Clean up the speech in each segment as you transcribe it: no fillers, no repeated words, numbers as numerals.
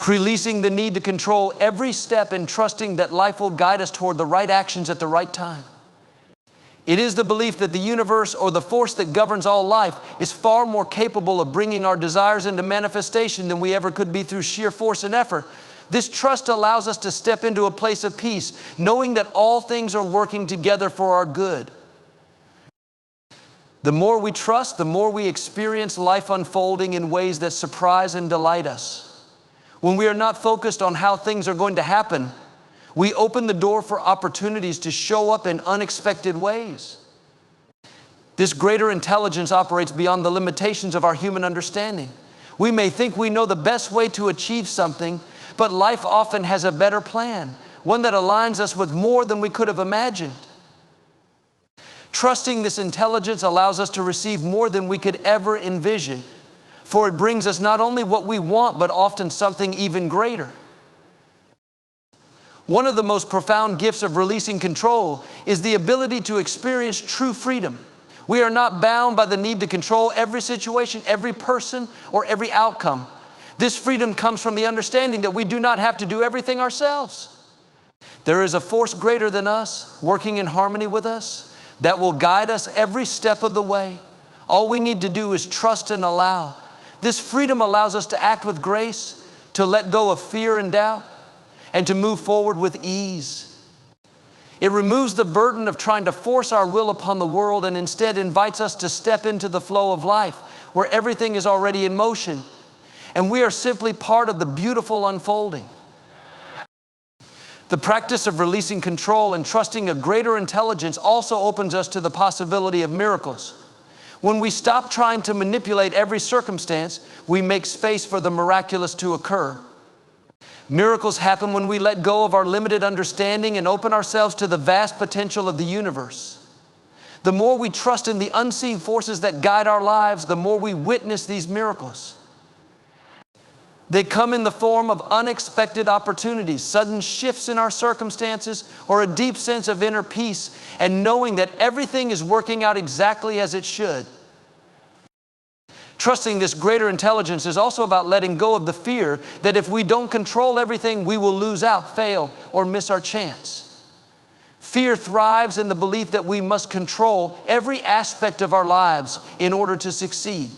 releasing the need to control every step and trusting that life will guide us toward the right actions at the right time. It is the belief that the universe, or the force that governs all life, is far more capable of bringing our desires into manifestation than we ever could be through sheer force and effort. This trust allows us to step into a place of peace, knowing that all things are working together for our good. The more we trust, the more we experience life unfolding in ways that surprise and delight us. When we are not focused on how things are going to happen, we open the door for opportunities to show up in unexpected ways. This greater intelligence operates beyond the limitations of our human understanding. We may think we know the best way to achieve something, but life often has a better plan, one that aligns us with more than we could have imagined. Trusting this intelligence allows us to receive more than we could ever envision, for it brings us not only what we want, but often something even greater. One of the most profound gifts of releasing control is the ability to experience true freedom. We are not bound by the need to control every situation, every person, or every outcome. This freedom comes from the understanding that we do not have to do everything ourselves. There is a force greater than us, working in harmony with us, that will guide us every step of the way. All we need to do is trust and allow. This freedom allows us to act with grace, to let go of fear and doubt, and to move forward with ease. It removes the burden of trying to force our will upon the world and instead invites us to step into the flow of life where everything is already in motion and we are simply part of the beautiful unfolding. The practice of releasing control and trusting a greater intelligence also opens us to the possibility of miracles. When we stop trying to manipulate every circumstance, we make space for the miraculous to occur. Miracles happen when we let go of our limited understanding and open ourselves to the vast potential of the universe. The more we trust in the unseen forces that guide our lives, the more we witness these miracles. They come in the form of unexpected opportunities, sudden shifts in our circumstances, or a deep sense of inner peace, and knowing that everything is working out exactly as it should. Trusting this greater intelligence is also about letting go of the fear that if we don't control everything, we will lose out, fail, or miss our chance. Fear thrives in the belief that we must control every aspect of our lives in order to succeed.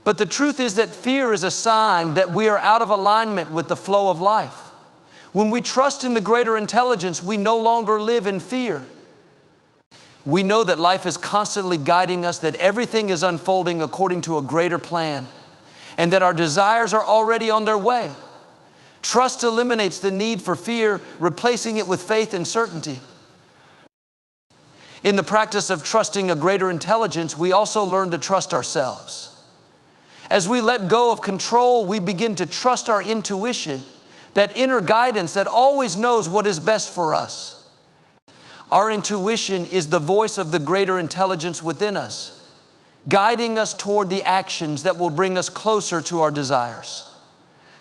But the truth is that fear is a sign that we are out of alignment with the flow of life. When we trust in the greater intelligence, we no longer live in fear. We know that life is constantly guiding us, that everything is unfolding according to a greater plan, and that our desires are already on their way. Trust eliminates the need for fear, replacing it with faith and certainty. In the practice of trusting a greater intelligence, we also learn to trust ourselves. As we let go of control, we begin to trust our intuition, that inner guidance that always knows what is best for us. Our intuition is the voice of the greater intelligence within us, guiding us toward the actions that will bring us closer to our desires.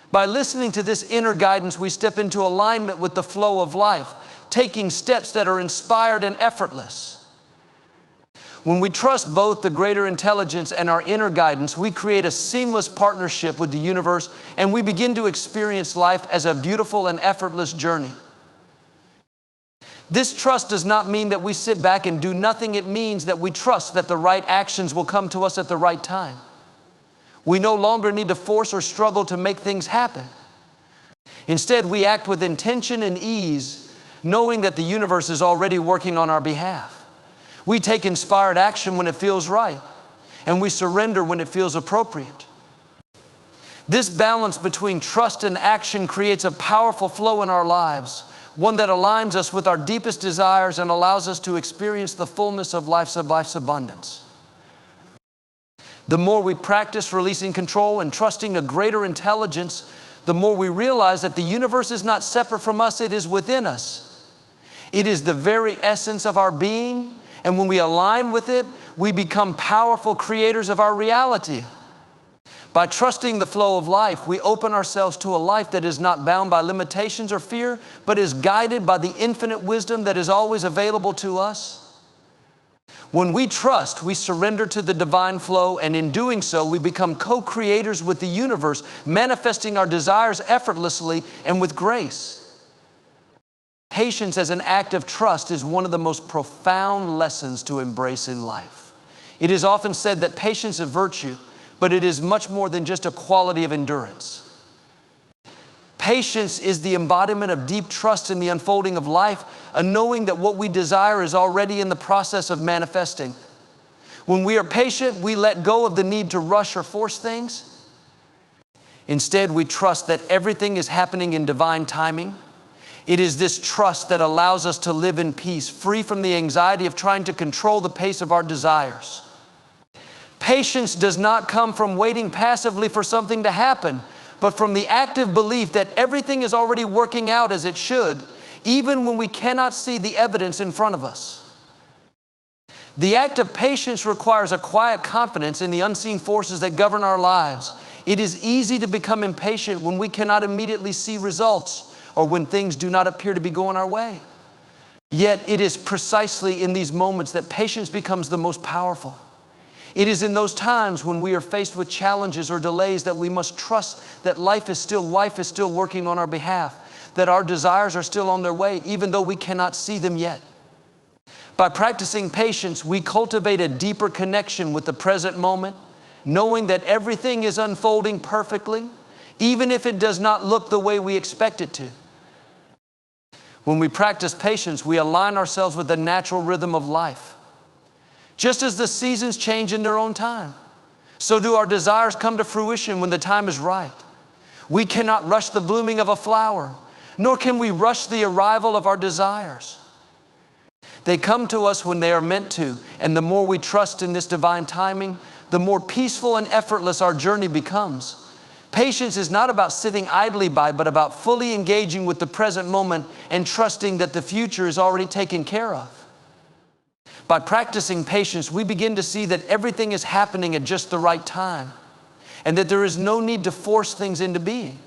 By listening to this inner guidance, we step into alignment with the flow of life, taking steps that are inspired and effortless. When we trust both the greater intelligence and our inner guidance, we create a seamless partnership with the universe, and we begin to experience life as a beautiful and effortless journey. This trust does not mean that we sit back and do nothing. It means that we trust that the right actions will come to us at the right time. We no longer need to force or struggle to make things happen. Instead, we act with intention and ease, knowing that the universe is already working on our behalf. We take inspired action when it feels right, and we surrender when it feels appropriate. This balance between trust and action creates a powerful flow in our lives, one that aligns us with our deepest desires and allows us to experience the fullness of life's abundance. The more we practice releasing control and trusting a greater intelligence, the more we realize that the universe is not separate from us, it is within us. It is the very essence of our being, and when we align with it, we become powerful creators of our reality. By trusting the flow of life, we open ourselves to a life that is not bound by limitations or fear, but is guided by the infinite wisdom that is always available to us. When we trust, we surrender to the divine flow, and in doing so, we become co-creators with the universe, manifesting our desires effortlessly and with grace. Patience as an act of trust is one of the most profound lessons to embrace in life. It is often said that patience is a virtue, but it is much more than just a quality of endurance. Patience is the embodiment of deep trust in the unfolding of life, a knowing that what we desire is already in the process of manifesting. When we are patient, we let go of the need to rush or force things. Instead, we trust that everything is happening in divine timing. It is this trust that allows us to live in peace, free from the anxiety of trying to control the pace of our desires. Patience does not come from waiting passively for something to happen, but from the active belief that everything is already working out as it should, even when we cannot see the evidence in front of us. The act of patience requires a quiet confidence in the unseen forces that govern our lives. It is easy to become impatient when we cannot immediately see results or when things do not appear to be going our way. Yet it is precisely in these moments that patience becomes the most powerful. It is in those times when we are faced with challenges or delays that we must trust that life is still working on our behalf, that our desires are still on their way, even though we cannot see them yet. By practicing patience, we cultivate a deeper connection with the present moment, knowing that everything is unfolding perfectly, even if it does not look the way we expect it to. When we practice patience, we align ourselves with the natural rhythm of life. Just as the seasons change in their own time, so do our desires come to fruition when the time is right. We cannot rush the blooming of a flower, nor can we rush the arrival of our desires. They come to us when they are meant to, and the more we trust in this divine timing, the more peaceful and effortless our journey becomes. Patience is not about sitting idly by, but about fully engaging with the present moment and trusting that the future is already taken care of. By practicing patience, we begin to see that everything is happening at just the right time, and that there is no need to force things into being.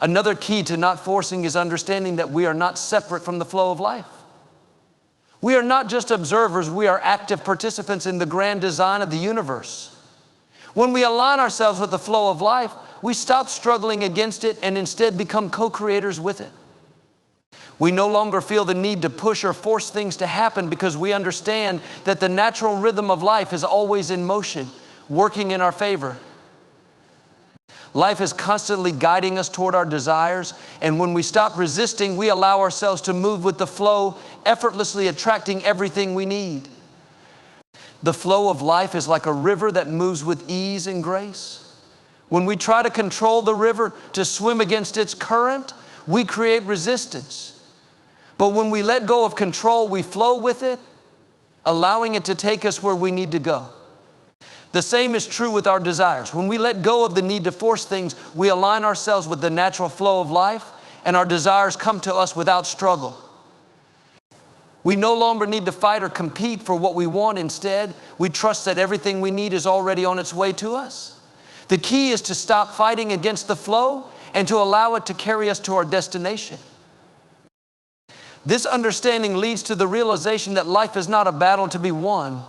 Another key to not forcing is understanding that we are not separate from the flow of life. We are not just observers, we are active participants in the grand design of the universe. When we align ourselves with the flow of life, we stop struggling against it and instead become co-creators with it. We no longer feel the need to push or force things to happen because we understand that the natural rhythm of life is always in motion, working in our favor. Life is constantly guiding us toward our desires, and when we stop resisting, we allow ourselves to move with the flow, effortlessly attracting everything we need. The flow of life is like a river that moves with ease and grace. When we try to control the river to swim against its current, we create resistance. But when we let go of control, we flow with it, allowing it to take us where we need to go. The same is true with our desires. When we let go of the need to force things, we align ourselves with the natural flow of life, and our desires come to us without struggle. We no longer need to fight or compete for what we want. Instead, we trust that everything we need is already on its way to us. The key is to stop fighting against the flow and to allow it to carry us to our destination. This understanding leads to the realization that life is not a battle to be won,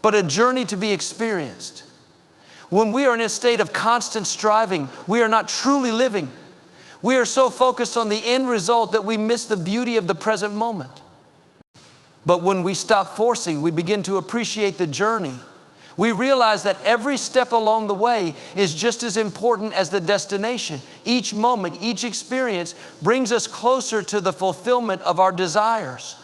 but a journey to be experienced. When we are in a state of constant striving, we are not truly living. We are so focused on the end result that we miss the beauty of the present moment. But when we stop forcing, we begin to appreciate the journey. We realize that every step along the way is just as important as the destination. Each moment, each experience brings us closer to the fulfillment of our desires.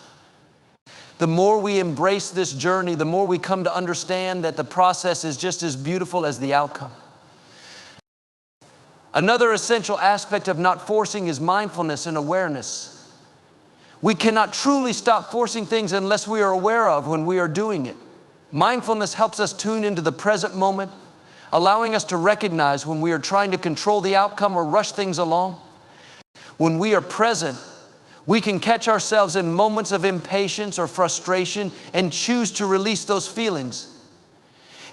The more we embrace this journey, the more we come to understand that the process is just as beautiful as the outcome. Another essential aspect of not forcing is mindfulness and awareness. We cannot truly stop forcing things unless we are aware of when we are doing it. Mindfulness helps us tune into the present moment, allowing us to recognize when we are trying to control the outcome or rush things along. When we are present, we can catch ourselves in moments of impatience or frustration and choose to release those feelings.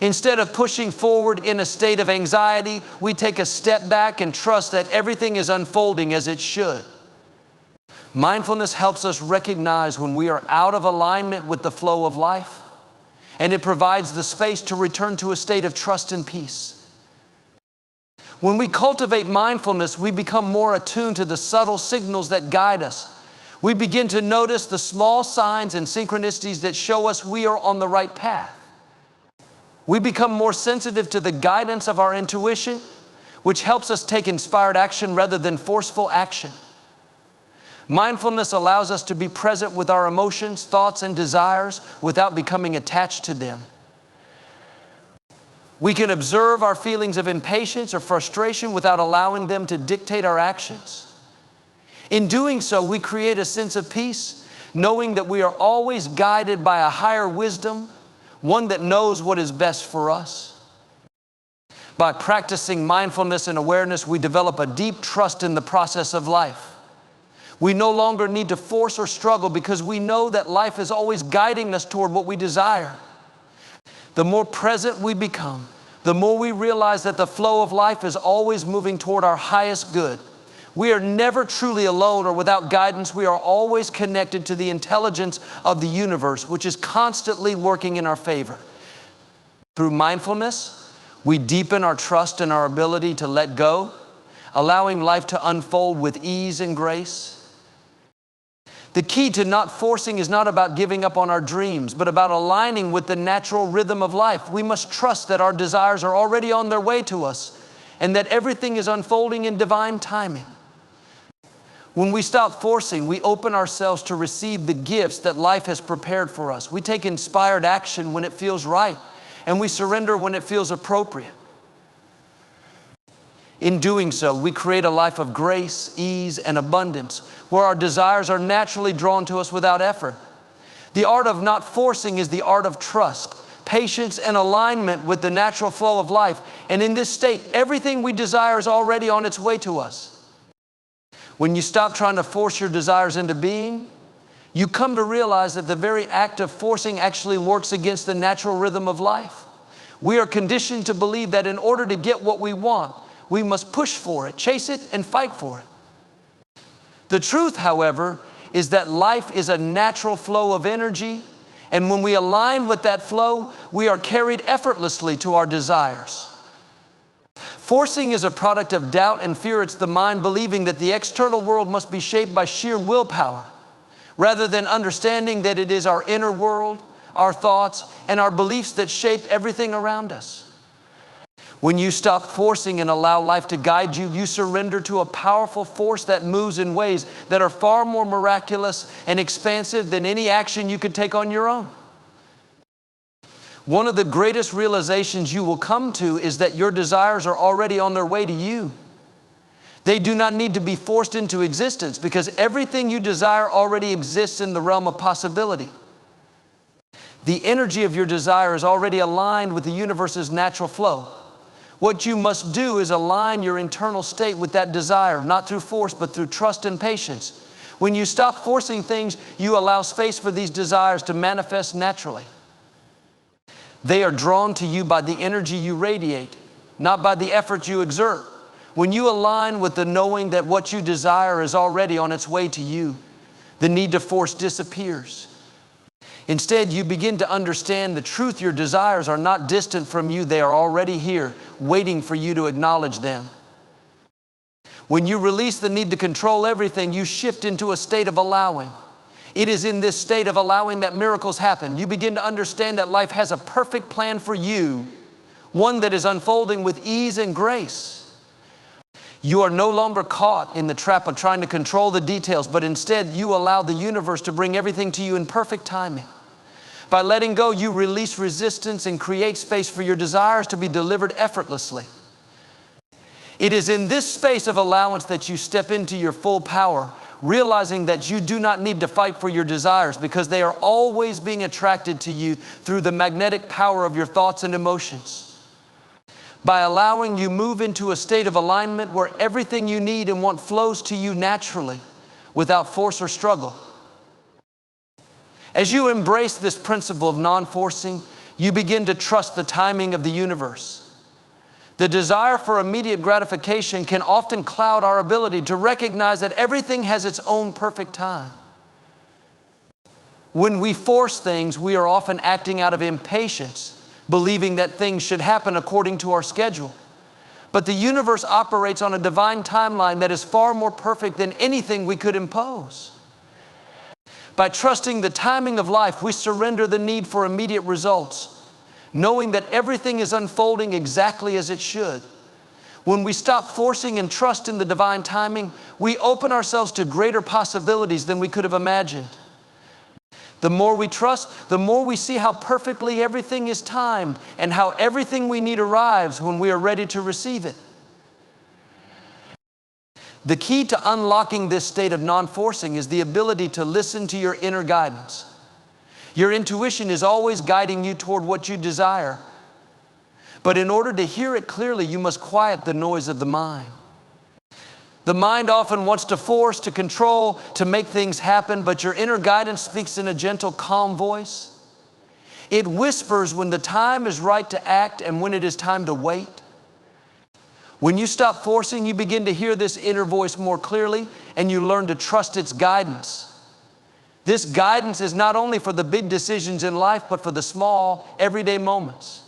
Instead of pushing forward in a state of anxiety, we take a step back and trust that everything is unfolding as it should. Mindfulness helps us recognize when we are out of alignment with the flow of life, and it provides the space to return to a state of trust and peace. When we cultivate mindfulness, we become more attuned to the subtle signals that guide us. We begin to notice the small signs and synchronicities that show us we are on the right path. We become more sensitive to the guidance of our intuition, which helps us take inspired action rather than forceful action. Mindfulness allows us to be present with our emotions, thoughts, and desires without becoming attached to them. We can observe our feelings of impatience or frustration without allowing them to dictate our actions. In doing so, we create a sense of peace, knowing that we are always guided by a higher wisdom, one that knows what is best for us. By practicing mindfulness and awareness, we develop a deep trust in the process of life. We no longer need to force or struggle because we know that life is always guiding us toward what we desire. The more present we become, the more we realize that the flow of life is always moving toward our highest good. We are never truly alone or without guidance. We are always connected to the intelligence of the universe, which is constantly working in our favor. Through mindfulness, we deepen our trust in our ability to let go, allowing life to unfold with ease and grace. The key to not forcing is not about giving up on our dreams, but about aligning with the natural rhythm of life. We must trust that our desires are already on their way to us and that everything is unfolding in divine timing. When we stop forcing, we open ourselves to receive the gifts that life has prepared for us. We take inspired action when it feels right, and we surrender when it feels appropriate. In doing so, we create a life of grace, ease, and abundance, where our desires are naturally drawn to us without effort. The art of not forcing is the art of trust, patience, and alignment with the natural flow of life. And in this state, everything we desire is already on its way to us. When you stop trying to force your desires into being, you come to realize that the very act of forcing actually works against the natural rhythm of life. We are conditioned to believe that in order to get what we want, we must push for it, chase it, and fight for it. The truth, however, is that life is a natural flow of energy, and when we align with that flow, we are carried effortlessly to our desires. Forcing is a product of doubt and fear. It's the mind believing that the external world must be shaped by sheer willpower, rather than understanding that it is our inner world, our thoughts, and our beliefs that shape everything around us. When you stop forcing and allow life to guide you, you surrender to a powerful force that moves in ways that are far more miraculous and expansive than any action you could take on your own. One of the greatest realizations you will come to is that your desires are already on their way to you. They do not need to be forced into existence because everything you desire already exists in the realm of possibility. The energy of your desire is already aligned with the universe's natural flow. What you must do is align your internal state with that desire, not through force, but through trust and patience. When you stop forcing things, you allow space for these desires to manifest naturally. They are drawn to you by the energy you radiate, not by the effort you exert. When you align with the knowing that what you desire is already on its way to you, the need to force disappears. Instead, you begin to understand the truth. Your desires are not distant from you. They are already here, waiting for you to acknowledge them. When you release the need to control everything, you shift into a state of allowing. It is in this state of allowing that miracles happen. You begin to understand that life has a perfect plan for you, one that is unfolding with ease and grace. You are no longer caught in the trap of trying to control the details, but instead you allow the universe to bring everything to you in perfect timing. By letting go, you release resistance and create space for your desires to be delivered effortlessly. It is in this space of allowance that you step into your full power, realizing that you do not need to fight for your desires because they are always being attracted to you through the magnetic power of your thoughts and emotions. By allowing, you move into a state of alignment where everything you need and want flows to you naturally without force or struggle. As you embrace this principle of non-forcing, you begin to trust the timing of the universe. The desire for immediate gratification can often cloud our ability to recognize that everything has its own perfect time. When we force things, we are often acting out of impatience, believing that things should happen according to our schedule. But the universe operates on a divine timeline that is far more perfect than anything we could impose. By trusting the timing of life, we surrender the need for immediate results, knowing that everything is unfolding exactly as it should. When we stop forcing and trust in the divine timing, we open ourselves to greater possibilities than we could have imagined. The more we trust, the more we see how perfectly everything is timed and how everything we need arrives when we are ready to receive it. The key to unlocking this state of non-forcing is the ability to listen to your inner guidance. Your intuition is always guiding you toward what you desire. But in order to hear it clearly, you must quiet the noise of the mind. The mind often wants to force, to control, to make things happen, but your inner guidance speaks in a gentle, calm voice. It whispers when the time is right to act and when it is time to wait. When you stop forcing, you begin to hear this inner voice more clearly, and you learn to trust its guidance. This guidance is not only for the big decisions in life, but for the small, everyday moments.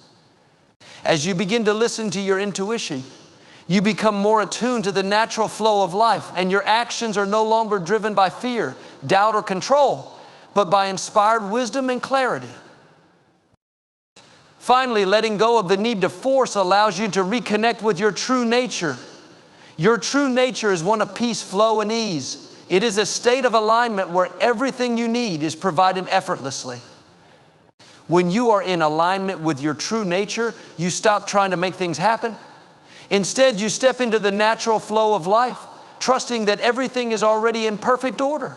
As you begin to listen to your intuition, you become more attuned to the natural flow of life, and your actions are no longer driven by fear, doubt, or control, but by inspired wisdom and clarity. Finally, letting go of the need to force allows you to reconnect with your true nature. Your true nature is one of peace, flow, and ease. It is a state of alignment where everything you need is provided effortlessly. When you are in alignment with your true nature, you stop trying to make things happen. Instead, you step into the natural flow of life, trusting that everything is already in perfect order.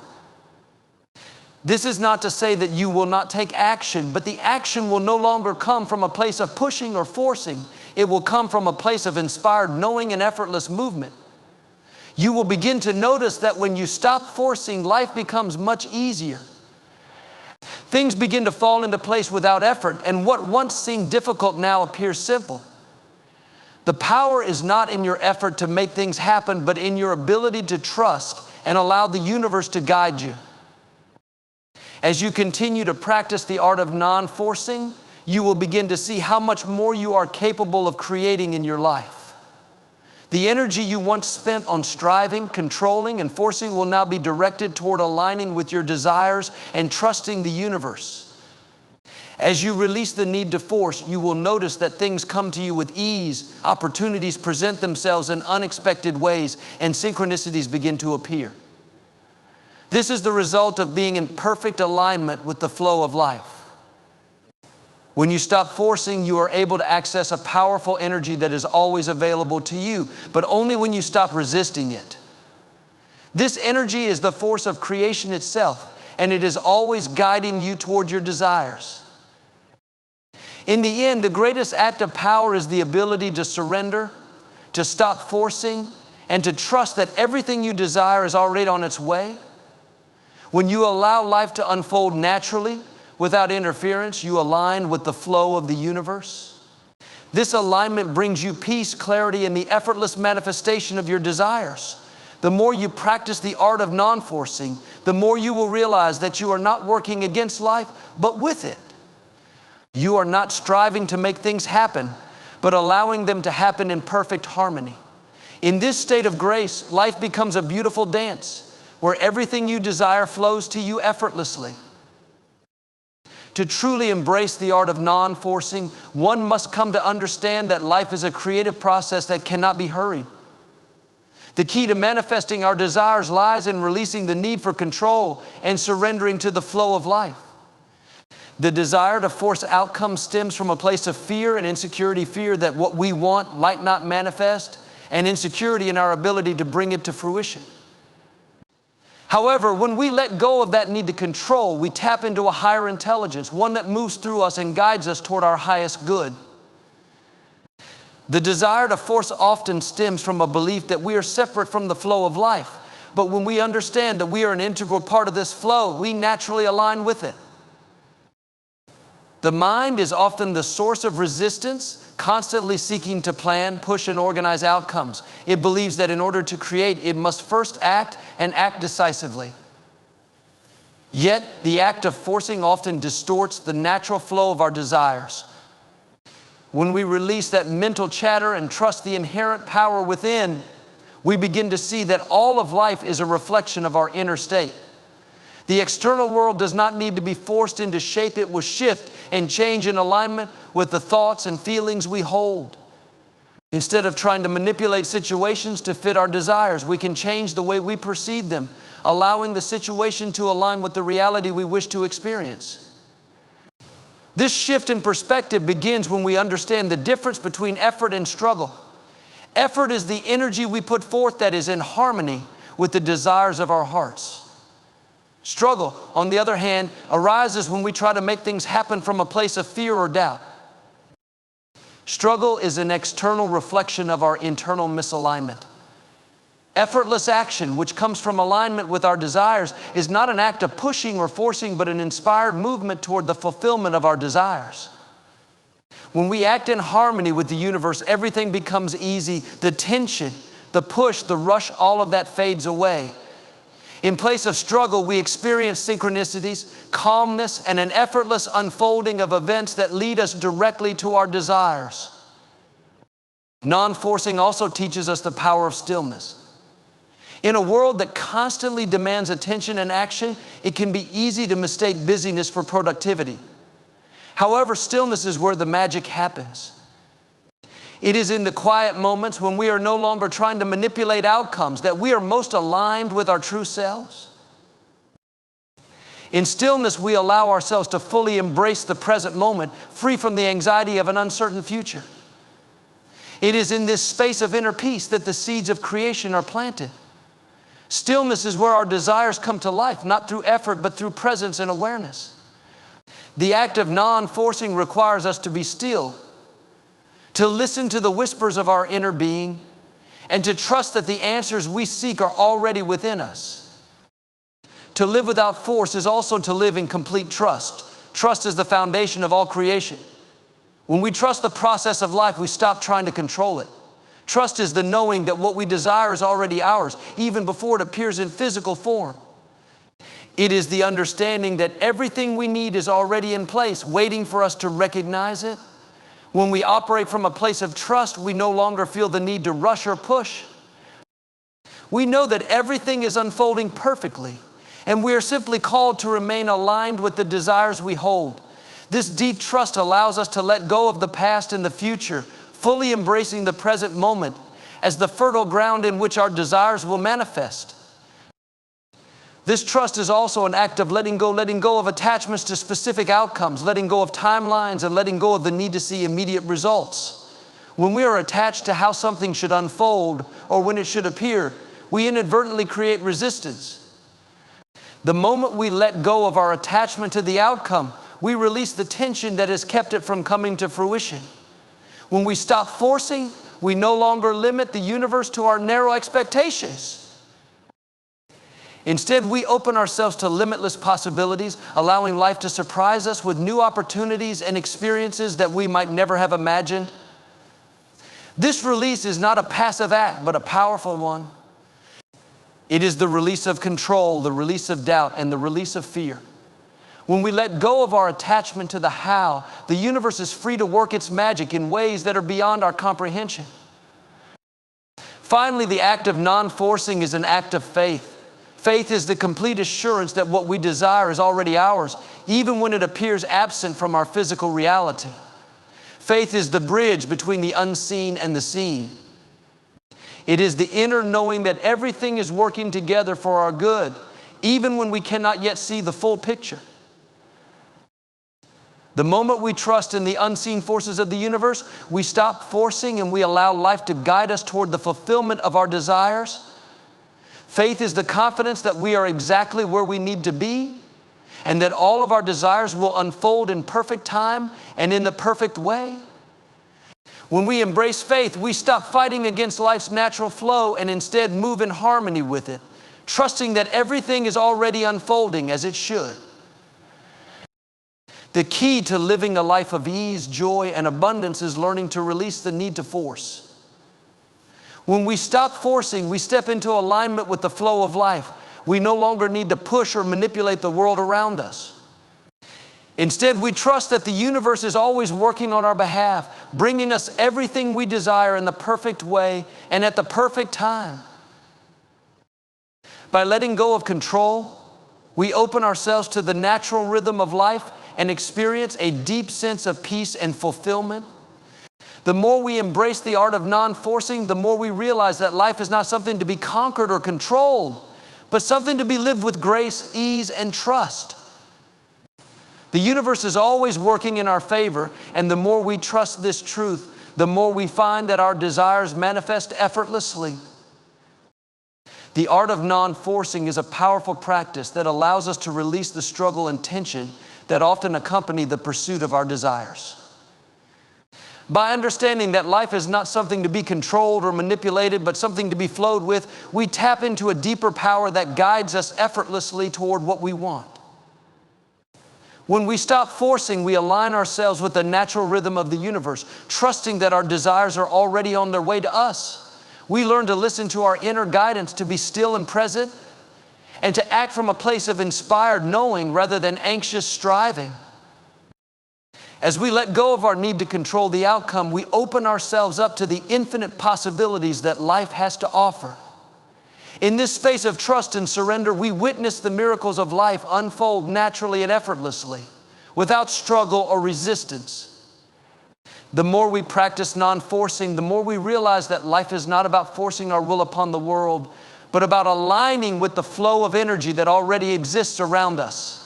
This is not to say that you will not take action, but the action will no longer come from a place of pushing or forcing. It will come from a place of inspired knowing and effortless movement. You will begin to notice that when you stop forcing, life becomes much easier. Things begin to fall into place without effort, and what once seemed difficult now appears simple. The power is not in your effort to make things happen, but in your ability to trust and allow the universe to guide you. As you continue to practice the art of non-forcing, you will begin to see how much more you are capable of creating in your life. The energy you once spent on striving, controlling, and forcing will now be directed toward aligning with your desires and trusting the universe. As you release the need to force, you will notice that things come to you with ease, opportunities present themselves in unexpected ways, and synchronicities begin to appear. This is the result of being in perfect alignment with the flow of life. When you stop forcing, you are able to access a powerful energy that is always available to you, but only when you stop resisting it. This energy is the force of creation itself, and it is always guiding you toward your desires. In the end, the greatest act of power is the ability to surrender, to stop forcing, and to trust that everything you desire is already on its way. When you allow life to unfold naturally, without interference, you align with the flow of the universe. This alignment brings you peace, clarity, and the effortless manifestation of your desires. The more you practice the art of non-forcing, the more you will realize that you are not working against life, but with it. You are not striving to make things happen, but allowing them to happen in perfect harmony. In this state of grace, life becomes a beautiful dance where everything you desire flows to you effortlessly. To truly embrace the art of non-forcing, one must come to understand that life is a creative process that cannot be hurried. The key to manifesting our desires lies in releasing the need for control and surrendering to the flow of life. The desire to force outcomes stems from a place of fear and insecurity, fear that what we want might not manifest, and insecurity in our ability to bring it to fruition. However, when we let go of that need to control, we tap into a higher intelligence, one that moves through us and guides us toward our highest good. The desire to force often stems from a belief that we are separate from the flow of life. But when we understand that we are an integral part of this flow, we naturally align with it. The mind is often the source of resistance, constantly seeking to plan, push, and organize outcomes. It believes that in order to create, it must first act and act decisively. Yet, the act of forcing often distorts the natural flow of our desires. When we release that mental chatter and trust the inherent power within, we begin to see that all of life is a reflection of our inner state. The external world does not need to be forced into shape. It will shift and change in alignment with the thoughts and feelings we hold. Instead of trying to manipulate situations to fit our desires, we can change the way we perceive them, allowing the situation to align with the reality we wish to experience. This shift in perspective begins when we understand the difference between effort and struggle. Effort is the energy we put forth that is in harmony with the desires of our hearts. Struggle, on the other hand, arises when we try to make things happen from a place of fear or doubt. Struggle is an external reflection of our internal misalignment. Effortless action, which comes from alignment with our desires, is not an act of pushing or forcing, but an inspired movement toward the fulfillment of our desires. When we act in harmony with the universe, everything becomes easy. The tension, the push, the rush, all of that fades away. In place of struggle, we experience synchronicities, calmness, and an effortless unfolding of events that lead us directly to our desires. Non-forcing also teaches us the power of stillness. In a world that constantly demands attention and action, it can be easy to mistake busyness for productivity. However, stillness is where the magic happens. It is in the quiet moments when we are no longer trying to manipulate outcomes that we are most aligned with our true selves. In stillness, we allow ourselves to fully embrace the present moment, free from the anxiety of an uncertain future. It is in this space of inner peace that the seeds of creation are planted. Stillness is where our desires come to life, not through effort, but through presence and awareness. The act of non-forcing requires us to be still, to listen to the whispers of our inner being, and to trust that the answers we seek are already within us. To live without force is also to live in complete trust. Trust is the foundation of all creation. When we trust the process of life, we stop trying to control it. Trust is the knowing that what we desire is already ours, even before it appears in physical form. It is the understanding that everything we need is already in place, waiting for us to recognize it. When we operate from a place of trust, we no longer feel the need to rush or push. We know that everything is unfolding perfectly, and we are simply called to remain aligned with the desires we hold. This deep trust allows us to let go of the past and the future, fully embracing the present moment as the fertile ground in which our desires will manifest. This trust is also an act of letting go of attachments to specific outcomes, letting go of timelines, and letting go of the need to see immediate results. When we are attached to how something should unfold or when it should appear, we inadvertently create resistance. The moment we let go of our attachment to the outcome, we release the tension that has kept it from coming to fruition. When we stop forcing, we no longer limit the universe to our narrow expectations. Instead, we open ourselves to limitless possibilities, allowing life to surprise us with new opportunities and experiences that we might never have imagined. This release is not a passive act, but a powerful one. It is the release of control, the release of doubt, and the release of fear. When we let go of our attachment to the how, the universe is free to work its magic in ways that are beyond our comprehension. Finally, the act of non-forcing is an act of faith. Faith is the complete assurance that what we desire is already ours, even when it appears absent from our physical reality. Faith is the bridge between the unseen and the seen. It is the inner knowing that everything is working together for our good, even when we cannot yet see the full picture. The moment we trust in the unseen forces of the universe, we stop forcing and we allow life to guide us toward the fulfillment of our desires. Faith is the confidence that we are exactly where we need to be and that all of our desires will unfold in perfect time and in the perfect way. When we embrace faith, we stop fighting against life's natural flow and instead move in harmony with it, trusting that everything is already unfolding as it should. The key to living a life of ease, joy, and abundance is learning to release the need to force. When we stop forcing, we step into alignment with the flow of life. We no longer need to push or manipulate the world around us. Instead, we trust that the universe is always working on our behalf, bringing us everything we desire in the perfect way and at the perfect time. By letting go of control, we open ourselves to the natural rhythm of life and experience a deep sense of peace and fulfillment. The more we embrace the art of non-forcing, the more we realize that life is not something to be conquered or controlled, but something to be lived with grace, ease, and trust. The universe is always working in our favor, and the more we trust this truth, the more we find that our desires manifest effortlessly. The art of non-forcing is a powerful practice that allows us to release the struggle and tension that often accompany the pursuit of our desires. By understanding that life is not something to be controlled or manipulated, but something to be flowed with, we tap into a deeper power that guides us effortlessly toward what we want. When we stop forcing, we align ourselves with the natural rhythm of the universe, trusting that our desires are already on their way to us. We learn to listen to our inner guidance, to be still and present, and to act from a place of inspired knowing rather than anxious striving. As we let go of our need to control the outcome, we open ourselves up to the infinite possibilities that life has to offer. In this space of trust and surrender, we witness the miracles of life unfold naturally and effortlessly, without struggle or resistance. The more we practice non-forcing, the more we realize that life is not about forcing our will upon the world, but about aligning with the flow of energy that already exists around us.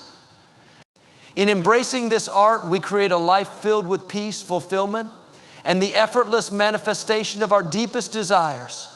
In embracing this art, we create a life filled with peace, fulfillment, and the effortless manifestation of our deepest desires.